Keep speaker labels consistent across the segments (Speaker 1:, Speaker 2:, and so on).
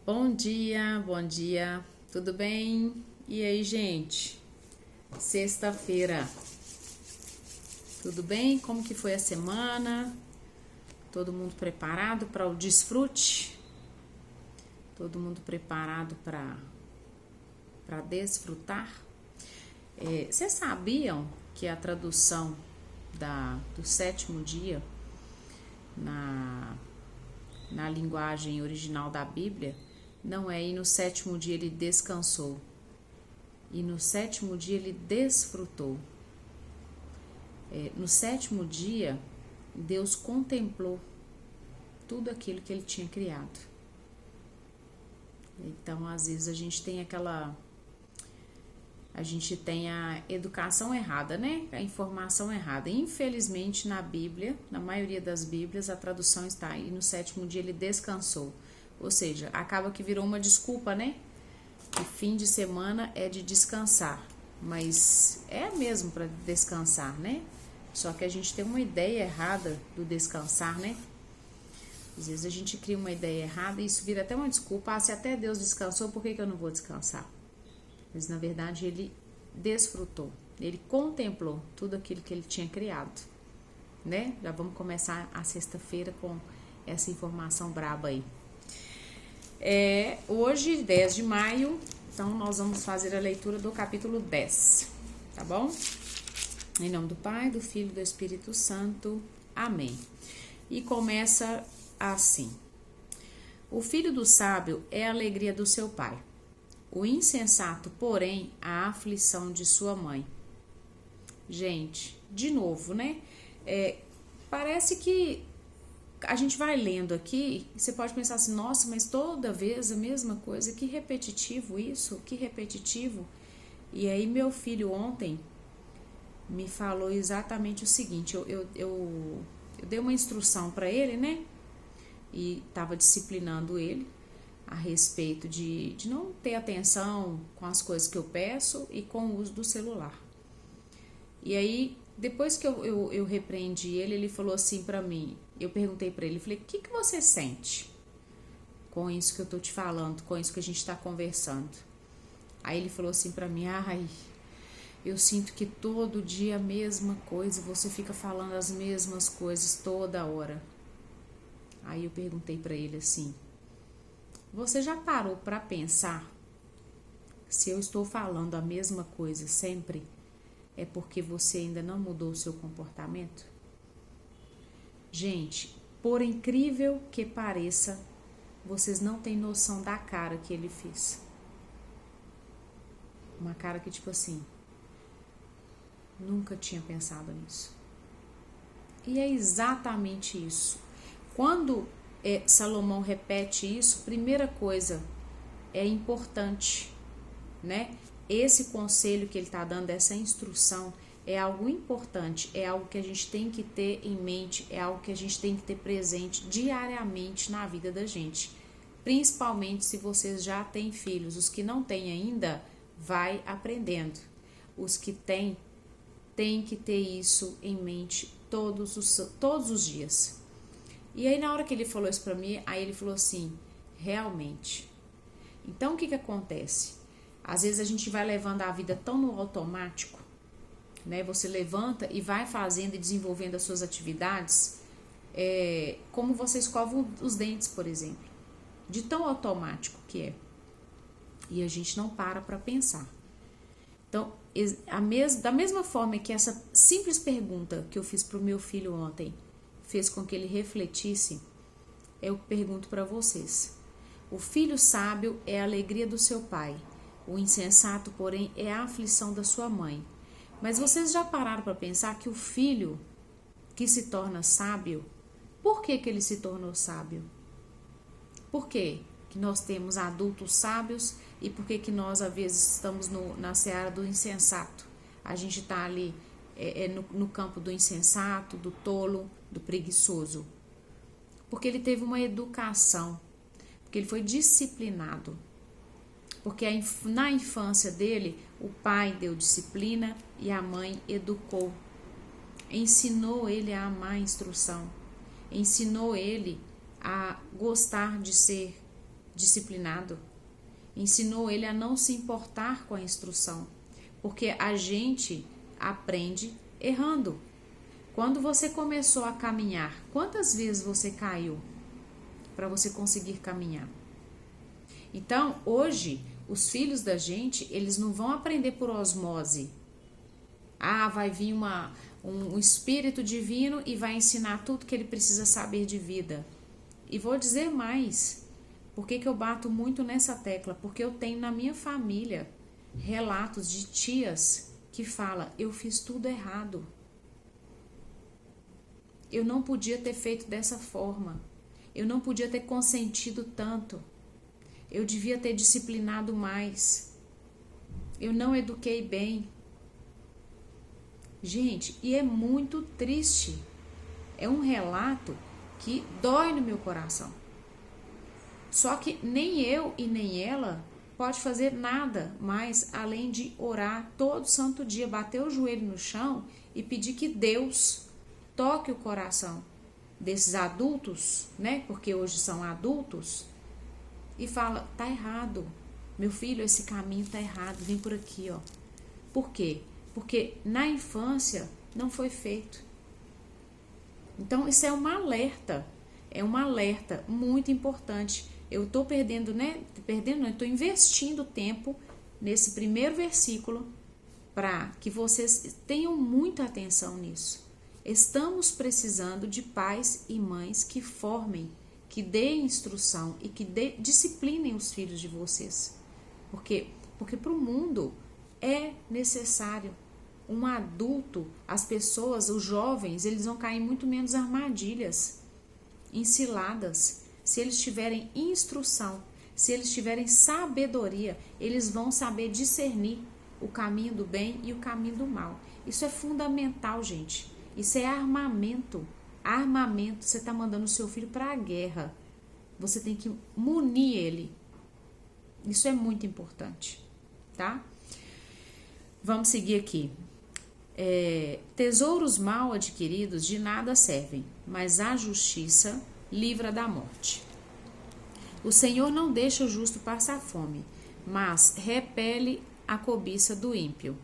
Speaker 1: Bom dia, tudo bem? E aí, gente? Sexta-feira, tudo bem? Como que foi a semana? Todo mundo preparado para o desfrute? Todo mundo preparado para desfrutar? Vocês sabiam que a tradução do sétimo dia na linguagem original da Bíblia não é e no sétimo dia ele descansou, e no sétimo dia ele desfrutou. No sétimo dia, Deus contemplou tudo aquilo que ele tinha criado. Então, às vezes a gente tem a educação errada, né? A informação errada. Infelizmente, na Bíblia, na maioria das Bíblias, a tradução está e no sétimo dia ele descansou. Ou seja, acaba que virou uma desculpa, né? Que fim de semana é de descansar. Mas é mesmo para descansar, né? Só que a gente tem uma ideia errada do descansar, né? Às vezes a gente cria uma ideia errada e isso vira até uma desculpa. Se até Deus descansou, por que eu não vou descansar? Mas na verdade ele desfrutou, ele contemplou tudo aquilo que ele tinha criado, né? Já vamos começar a sexta-feira com essa informação braba aí. Hoje, 10 de maio, então nós vamos fazer a leitura do capítulo 10, tá bom? Em nome do Pai, do Filho e do Espírito Santo, amém. E começa assim: o filho do sábio é a alegria do seu pai, o insensato, porém, a aflição de sua mãe. Gente, de novo, né? Parece que a gente vai lendo aqui e você pode pensar assim, nossa, mas toda vez a mesma coisa, que repetitivo isso, que repetitivo. E aí meu filho ontem me falou exatamente o seguinte, eu dei uma instrução para ele, né? E estava disciplinando ele a respeito de não ter atenção com as coisas que eu peço e com o uso do celular. E aí, depois que eu repreendi ele, ele falou assim pra mim, eu perguntei pra ele, falei, o que você sente com isso que eu tô te falando, com isso que a gente tá conversando? Aí ele falou assim pra mim, eu sinto que todo dia a mesma coisa, você fica falando as mesmas coisas toda hora. Aí eu perguntei pra ele assim, você já parou para pensar se eu estou falando a mesma coisa sempre é porque você ainda não mudou o seu comportamento? Gente, por incrível que pareça, vocês não têm noção da cara que ele fez. Uma cara que tipo assim, nunca tinha pensado nisso. E é exatamente isso. Quando Salomão repete isso, primeira coisa, é importante, né? Esse conselho que ele está dando, essa instrução, é algo importante, é algo que a gente tem que ter em mente, é algo que a gente tem que ter presente diariamente na vida da gente. Principalmente se vocês já têm filhos. Os que não têm ainda, vai aprendendo. Os que têm que ter isso em mente todos os dias. E aí na hora que ele falou isso pra mim, aí ele falou assim, realmente. Então o que acontece? Às vezes a gente vai levando a vida tão no automático, né? Você levanta e vai fazendo e desenvolvendo as suas atividades, como você escova os dentes, por exemplo. De tão automático que é. E a gente não para pensar. Então, da mesma forma que essa simples pergunta que eu fiz pro meu filho ontem fez com que ele refletisse, eu pergunto para vocês. O filho sábio é a alegria do seu pai. O insensato, porém, é a aflição da sua mãe. Mas vocês já pararam para pensar que o filho que se torna sábio, por que ele se tornou sábio? Por que nós temos adultos sábios e por que nós, às vezes, estamos na seara do insensato? A gente está ali no campo do insensato, do tolo, do preguiçoso. Porque ele teve uma educação, porque ele foi disciplinado. Porque na infância dele, o pai deu disciplina e a mãe educou. Ensinou ele a amar a instrução. Ensinou ele a gostar de ser disciplinado, ensinou ele a não se importar com a instrução, porque a gente aprende errando. Quando você começou a caminhar, quantas vezes você caiu para você conseguir caminhar? Então, hoje, os filhos da gente, eles não vão aprender por osmose. Vai vir um espírito divino e vai ensinar tudo que ele precisa saber de vida. E vou dizer mais. Por que eu bato muito nessa tecla? Porque eu tenho na minha família relatos de tias que falam: eu fiz tudo errado. Eu não podia ter feito dessa forma. Eu não podia ter consentido tanto. Eu devia ter disciplinado mais. Eu não eduquei bem. Gente, e é muito triste. É um relato que dói no meu coração. Só que nem eu e nem ela pode fazer nada mais além de orar todo santo dia, bater o joelho no chão e pedir que Deus toque o coração desses adultos, né? Porque hoje são adultos, e fala: tá errado, meu filho, esse caminho tá errado, vem por aqui, ó. Por quê? Porque na infância não foi feito. Então isso é um alerta muito importante. Eu tô estou investindo tempo nesse primeiro versículo para que vocês tenham muita atenção nisso. Estamos precisando de pais e mães que formem, que deem instrução e que disciplinem os filhos de vocês. Porque para o mundo é necessário um adulto. As pessoas, os jovens, eles vão cair muito menos armadilhas, em ciladas. Se eles tiverem instrução, se eles tiverem sabedoria, eles vão saber discernir o caminho do bem e o caminho do mal. Isso é fundamental, gente. Isso é armamento. Armamento. Você está mandando o seu filho para a guerra. Você tem que munir ele. Isso é muito importante, tá? Vamos seguir aqui. Tesouros mal adquiridos de nada servem, mas a justiça livra da morte. O Senhor não deixa o justo passar fome, mas repele a cobiça do ímpio.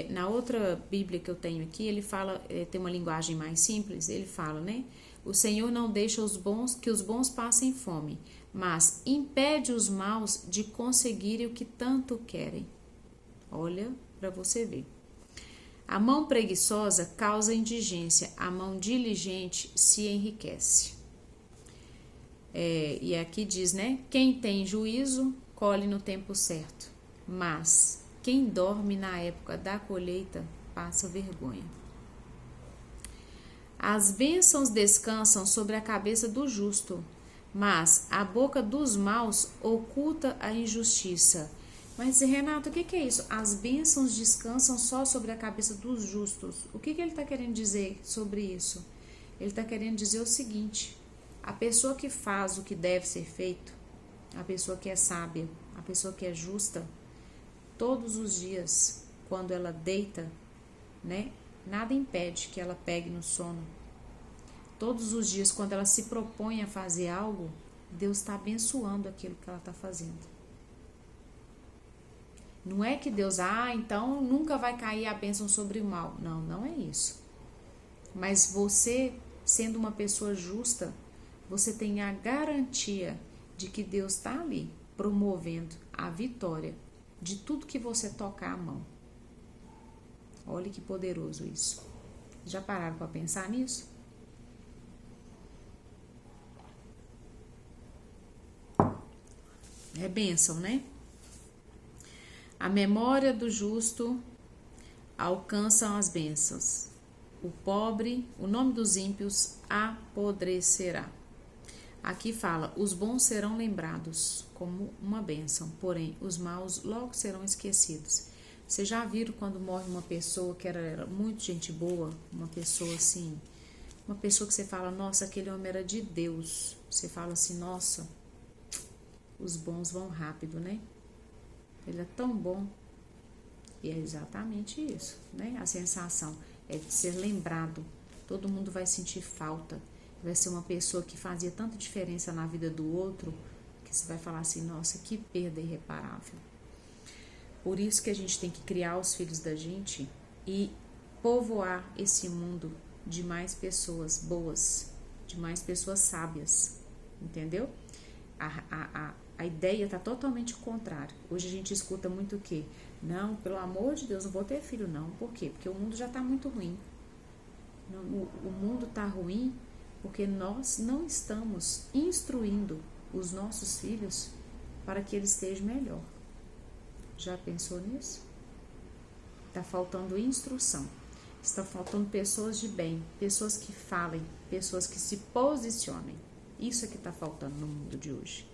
Speaker 1: Na outra Bíblia que eu tenho aqui, ele fala, tem uma linguagem mais simples, ele fala, né? O Senhor não deixa que os bons passem fome, mas impede os maus de conseguirem o que tanto querem. Olha para você ver. A mão preguiçosa causa indigência, a mão diligente se enriquece. E aqui diz, né? Quem tem juízo, colhe no tempo certo, mas quem dorme na época da colheita, passa vergonha. As bênçãos descansam sobre a cabeça do justo, mas a boca dos maus oculta a injustiça. Mas, Renato, o que é isso? As bênçãos descansam só sobre a cabeça dos justos. O que ele está querendo dizer sobre isso? Ele está querendo dizer o seguinte: a pessoa que faz o que deve ser feito, a pessoa que é sábia, a pessoa que é justa, todos os dias, quando ela deita, né, nada impede que ela pegue no sono. Todos os dias, quando ela se propõe a fazer algo, Deus está abençoando aquilo que ela está fazendo. Não é que Deus, então nunca vai cair a bênção sobre o mal. Não, não é isso. Mas você, sendo uma pessoa justa, você tem a garantia de que Deus está ali, promovendo a vitória de tudo que você tocar a mão. Olha que poderoso isso. Já pararam para pensar nisso? É bênção, né? A memória do justo alcançam as bênçãos. O nome dos ímpios apodrecerá. Aqui fala, os bons serão lembrados como uma bênção, porém os maus logo serão esquecidos. Vocês já viram quando morre uma pessoa que era muito gente boa, uma pessoa assim, uma pessoa que você fala, nossa, aquele homem era de Deus. Você fala assim, nossa, os bons vão rápido, né? Ele é tão bom. E é exatamente isso, né? A sensação é de ser lembrado. Todo mundo vai sentir falta. Vai ser uma pessoa que fazia tanta diferença na vida do outro, Que você vai falar assim, nossa, que perda irreparável. Por isso que a gente tem que criar os filhos da gente e povoar esse mundo de mais pessoas boas, de mais pessoas sábias, entendeu? A ideia está totalmente contrária. Hoje a gente escuta muito o quê? Não, pelo amor de Deus, não vou ter filho não. Por quê? Porque o mundo já está muito ruim. O mundo está ruim porque nós não estamos instruindo os nossos filhos para que eles estejam melhor. Já pensou nisso? Está faltando instrução. Está faltando pessoas de bem, pessoas que falem, pessoas que se posicionem. Isso é que está faltando no mundo de hoje.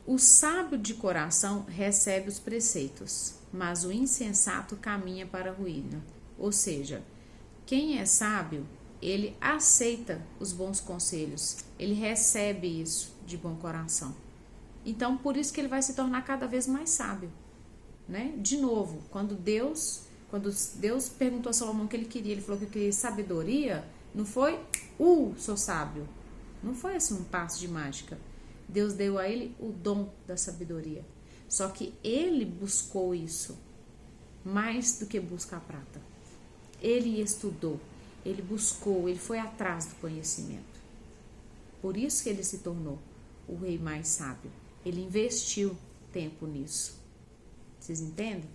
Speaker 1: O sábio de coração recebe os preceitos, mas o insensato caminha para a ruína. Ou seja, quem é sábio, ele aceita os bons conselhos, ele recebe isso de bom coração. Então, por isso que ele vai se tornar cada vez mais sábio, né? De novo, quando Deus perguntou a Salomão o que ele queria, ele falou que queria sabedoria, não foi, sou sábio. Não foi assim um passo de mágica. Deus deu a ele o dom da sabedoria. Só que ele buscou isso mais do que busca a prata. Ele estudou, ele buscou, ele foi atrás do conhecimento. Por isso que ele se tornou o rei mais sábio. Ele investiu tempo nisso. Vocês entendem?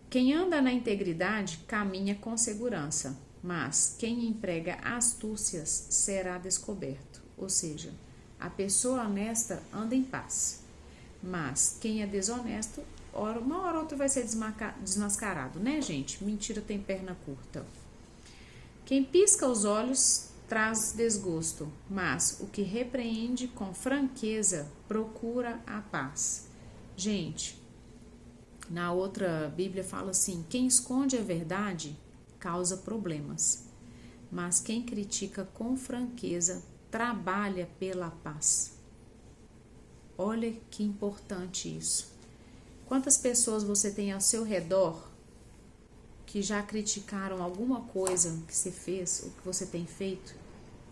Speaker 1: Quem anda na integridade caminha com segurança, mas quem emprega astúcias será descoberto. Ou seja, a pessoa honesta anda em paz, mas quem é desonesto, uma hora ou outra vai ser desmascarado, né, gente? Mentira tem perna curta. Quem pisca os olhos traz desgosto, mas o que repreende com franqueza procura a paz. Gente, na outra Bíblia fala assim, quem esconde a verdade causa problemas, mas quem critica com franqueza trabalha pela paz. Olha que importante isso. Quantas pessoas você tem ao seu redor que já criticaram alguma coisa que você fez, ou que você tem feito,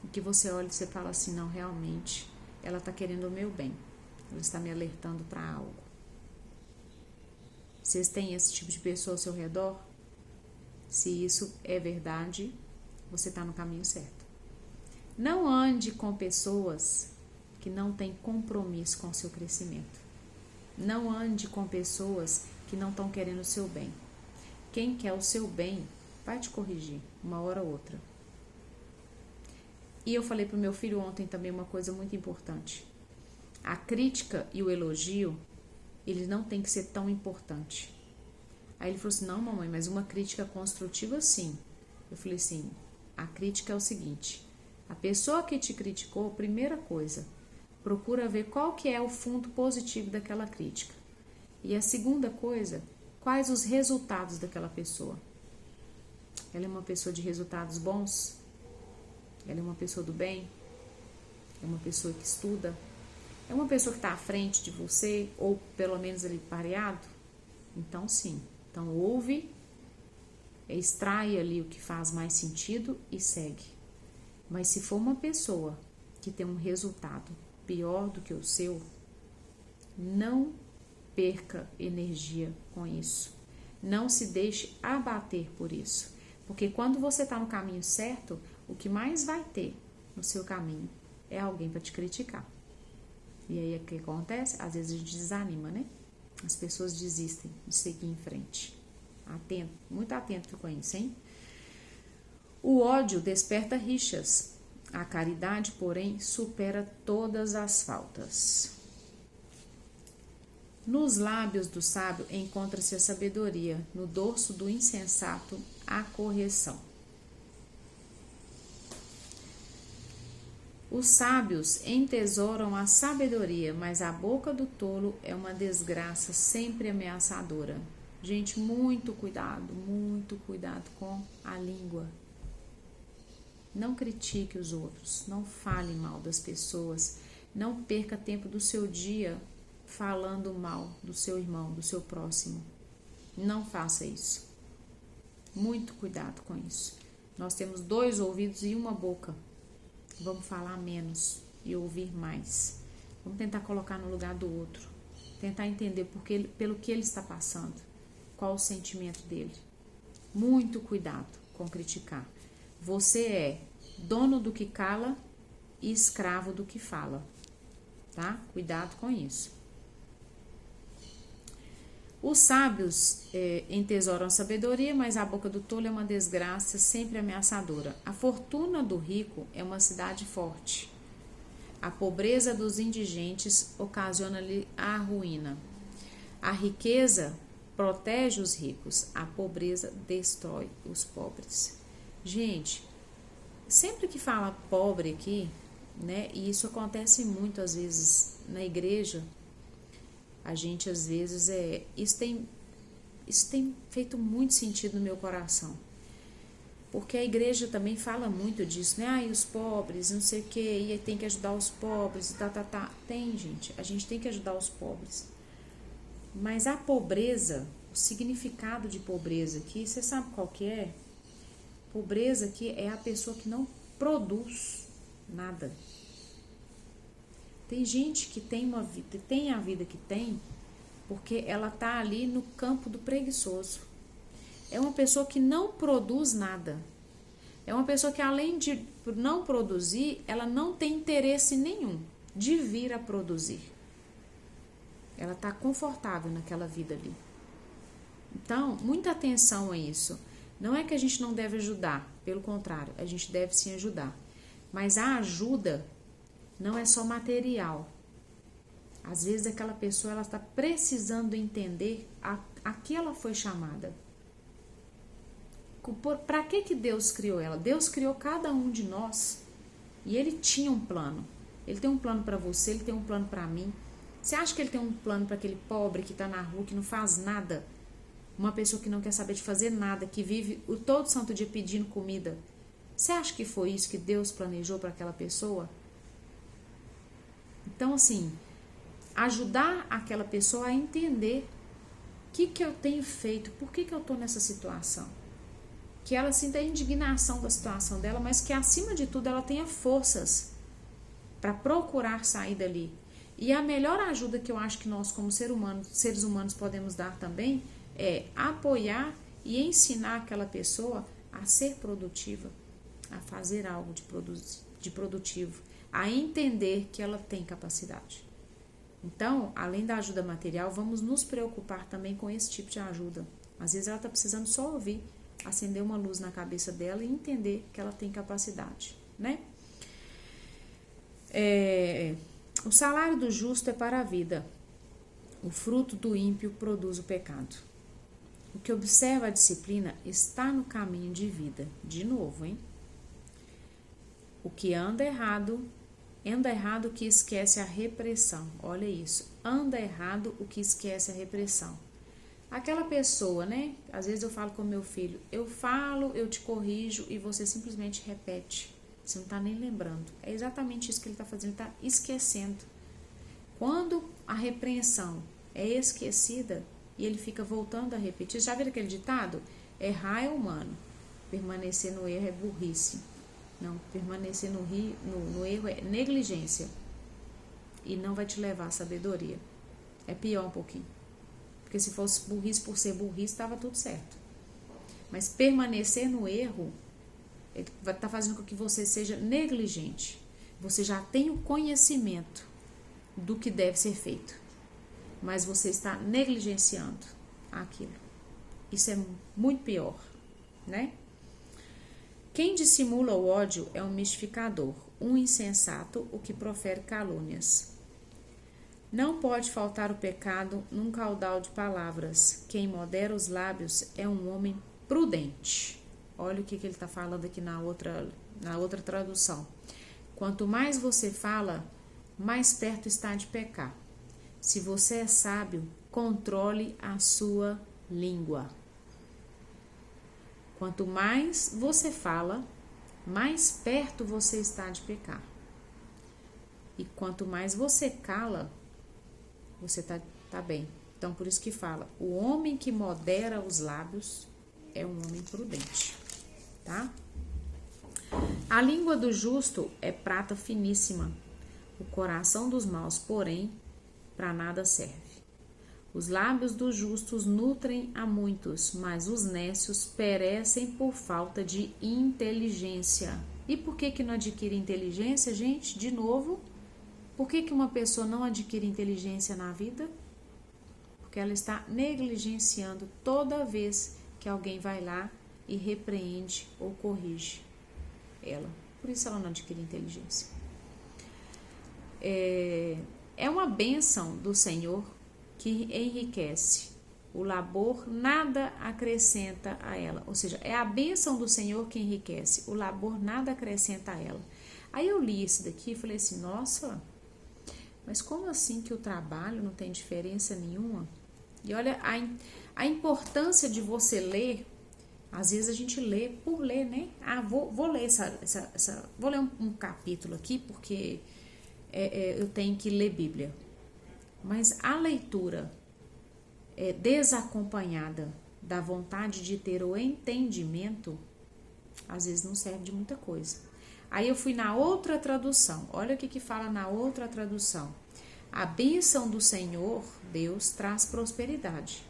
Speaker 1: e que você olha e você fala assim, não, realmente, ela está querendo o meu bem, ela está me alertando para algo. Vocês têm esse tipo de pessoa ao seu redor? Se isso é verdade, você está no caminho certo. Não ande com pessoas que não têm compromisso com o seu crescimento. Não ande com pessoas que não estão querendo o seu bem. Quem quer o seu bem vai te corrigir, uma hora ou outra. E eu falei para o meu filho ontem também uma coisa muito importante. A crítica e o elogio, eles não tem que ser tão importante. Aí ele falou assim, não, mamãe, mas uma crítica construtiva sim. Eu falei assim, a crítica é o seguinte, a pessoa que te criticou, primeira coisa, procura ver qual que é o fundo positivo daquela crítica. E a segunda coisa, quais os resultados daquela pessoa. Ela é uma pessoa de resultados bons? Ela é uma pessoa do bem? É uma pessoa que estuda? É uma pessoa que está à frente de você, ou pelo menos ali pareado? Então sim. Então ouve, extrai ali o que faz mais sentido e segue. Mas se for uma pessoa que tem um resultado pior do que o seu, não perca energia com isso. Não se deixe abater por isso. Porque quando você está no caminho certo, o que mais vai ter no seu caminho é alguém para te criticar. E aí o que acontece? Às vezes a gente desanima, né? As pessoas desistem de seguir em frente. Atento, muito atento com isso, hein? O ódio desperta rixas. A caridade, porém, supera todas as faltas. Nos lábios do sábio encontra-se a sabedoria, no dorso do insensato a correção. Os sábios entesouram a sabedoria, mas a boca do tolo é uma desgraça sempre ameaçadora. Gente, muito cuidado com a língua. Não critique os outros, não fale mal das pessoas, não perca tempo do seu dia falando mal do seu irmão, do seu próximo. Não faça isso. Muito cuidado com isso. Nós temos 2 ouvidos e uma boca. Vamos falar menos e ouvir mais. Vamos tentar colocar no lugar do outro. Tentar entender pelo que ele está passando. Qual o sentimento dele. Muito cuidado com criticar. Você é dono do que cala e escravo do que fala. Tá? Cuidado com isso. Os sábios entesouram a sabedoria, mas a boca do tolo é uma desgraça sempre ameaçadora. A fortuna do rico é uma cidade forte. A pobreza dos indigentes ocasiona-lhe a ruína. A riqueza protege os ricos, a pobreza destrói os pobres. Gente, sempre que fala pobre aqui, né, e isso acontece muito às vezes na igreja, a gente às vezes isso tem feito muito sentido no meu coração. Porque a igreja também fala muito disso, né? E os pobres, não sei o que, e tem que ajudar os pobres, tá. Tem, gente, a gente tem que ajudar os pobres. Mas a pobreza, o significado de pobreza aqui, você sabe qual que é? Pobreza aqui é a pessoa que não produz nada. Tem gente que tem a vida que tem, porque ela tá ali no campo do preguiçoso. É uma pessoa que não produz nada. É uma pessoa que, além de não produzir, ela não tem interesse nenhum de vir a produzir. Ela está confortável naquela vida ali. Então, muita atenção a isso. Não é que a gente não deve ajudar, pelo contrário, a gente deve sim ajudar. Mas a ajuda não é só material. Às vezes aquela pessoa ela está precisando entender a que ela foi chamada. Para que Deus criou ela? Deus criou cada um de nós e ele tinha um plano. Ele tem um plano para você, ele tem um plano para mim. Você acha que ele tem um plano para aquele pobre que está na rua, que não faz nada? Uma pessoa que não quer saber de fazer nada, que vive o todo santo dia pedindo comida. Você acha que foi isso que Deus planejou para aquela pessoa? Então, assim, ajudar aquela pessoa a entender o que eu tenho feito, por que eu estou nessa situação. Que ela sinta a indignação da situação dela, mas que acima de tudo ela tenha forças para procurar sair dali. E a melhor ajuda que eu acho que nós como seres humanos podemos dar também é apoiar e ensinar aquela pessoa a ser produtiva, a fazer algo de produtivo, a entender que ela tem capacidade. Então, além da ajuda material, vamos nos preocupar também com esse tipo de ajuda. Às vezes ela está precisando só ouvir, acender uma luz na cabeça dela e entender que ela tem capacidade, né? O salário do justo é para a vida, o fruto do ímpio produz o pecado. O que observa a disciplina está no caminho de vida. De novo, hein? O que anda errado o que esquece a repressão. Olha isso, anda errado o que esquece a repressão. Aquela pessoa, né? Às vezes eu falo com meu filho, eu falo, eu te corrijo e você simplesmente repete. Você não está nem lembrando. É exatamente isso que ele está fazendo, ele está esquecendo. Quando a repreensão é esquecida e ele fica voltando a repetir, já viram aquele ditado? Errar é humano, permanecer no erro é burrice. Não, permanecer no erro é negligência e não vai te levar à sabedoria. É pior um pouquinho. Porque se fosse burrice por ser burrice, estava tudo certo. Mas permanecer no erro vai estar fazendo com que você seja negligente. Você já tem o conhecimento do que deve ser feito, mas você está negligenciando aquilo. Isso é muito pior, né? Quem dissimula o ódio é um mistificador, um insensato, o que profere calúnias. Não pode faltar o pecado num caudal de palavras. Quem modera os lábios é um homem prudente. Olha o que ele está falando aqui na outra tradução. Quanto mais você fala, mais perto está de pecar. Se você é sábio, controle a sua língua. Quanto mais você fala, mais perto você está de pecar. E quanto mais você cala, você tá bem. Então, por isso que fala, o homem que modera os lábios é um homem prudente, tá? A língua do justo é prata finíssima, o coração dos maus, porém, para nada serve. Os lábios dos justos nutrem a muitos, mas os nécios perecem por falta de inteligência. E por que não adquire inteligência, gente? De novo, por que uma pessoa não adquire inteligência na vida? Porque ela está negligenciando toda vez que alguém vai lá e repreende ou corrige ela. Por isso ela não adquire inteligência. É uma bênção do Senhor que enriquece. O labor nada acrescenta a ela. Ou seja, é a bênção do Senhor que enriquece. O labor nada acrescenta a ela. Aí eu li isso daqui e falei assim, nossa, mas como assim que o trabalho não tem diferença nenhuma? E olha a importância de você ler. Às vezes a gente lê por ler, né? Vou ler vou ler um capítulo aqui porque eu tenho que ler Bíblia. Mas a leitura desacompanhada da vontade de ter o entendimento, às vezes não serve de muita coisa. Aí eu fui na outra tradução. Olha o que fala na outra tradução. A bênção do Senhor, Deus, traz prosperidade.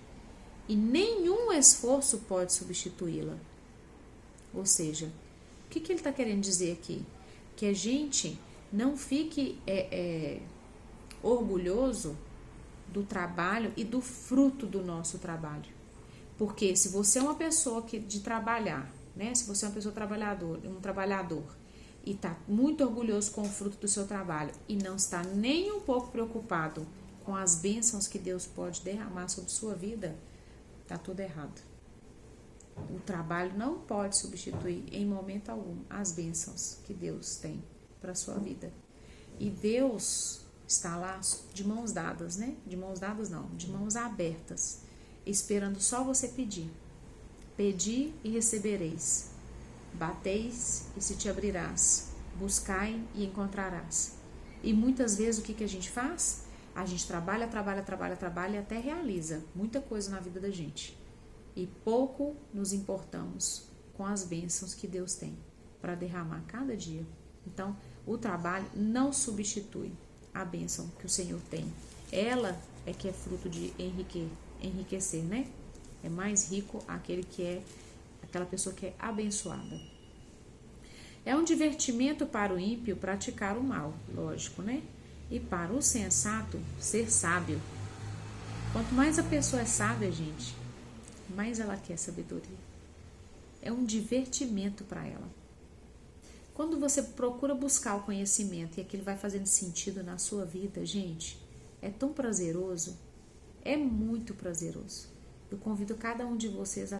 Speaker 1: E nenhum esforço pode substituí-la. Ou seja, o que ele está querendo dizer aqui? Que a gente não fique orgulhoso do trabalho e do fruto do nosso trabalho. Porque se você é uma pessoa de trabalhar, né? Se você é uma pessoa um trabalhador, e está muito orgulhoso com o fruto do seu trabalho e não está nem um pouco preocupado com as bênçãos que Deus pode derramar sobre sua vida, está tudo errado. O trabalho não pode substituir em momento algum as bênçãos que Deus tem para a sua vida. E Deus está lá de mãos dadas, né? De mãos dadas não, de mãos abertas, esperando só você pedir. Pedi e recebereis. Bateis e se te abrirás. Buscai e encontrarás. E muitas vezes o que a gente faz? A gente trabalha e até realiza muita coisa na vida da gente. E pouco nos importamos com as bênçãos que Deus tem para derramar cada dia. Então, o trabalho não substitui a bênção que o Senhor tem. Ela é que é fruto de enriquecer, né? É mais rico aquela pessoa que é abençoada. É um divertimento para o ímpio praticar o mal, lógico, né? E para o sensato, ser sábio. Quanto mais a pessoa é sábia, gente, mais ela quer sabedoria. É um divertimento para ela. Quando você procura buscar o conhecimento e aquilo vai fazendo sentido na sua vida, gente, é tão prazeroso, é muito prazeroso. Eu convido cada um de vocês a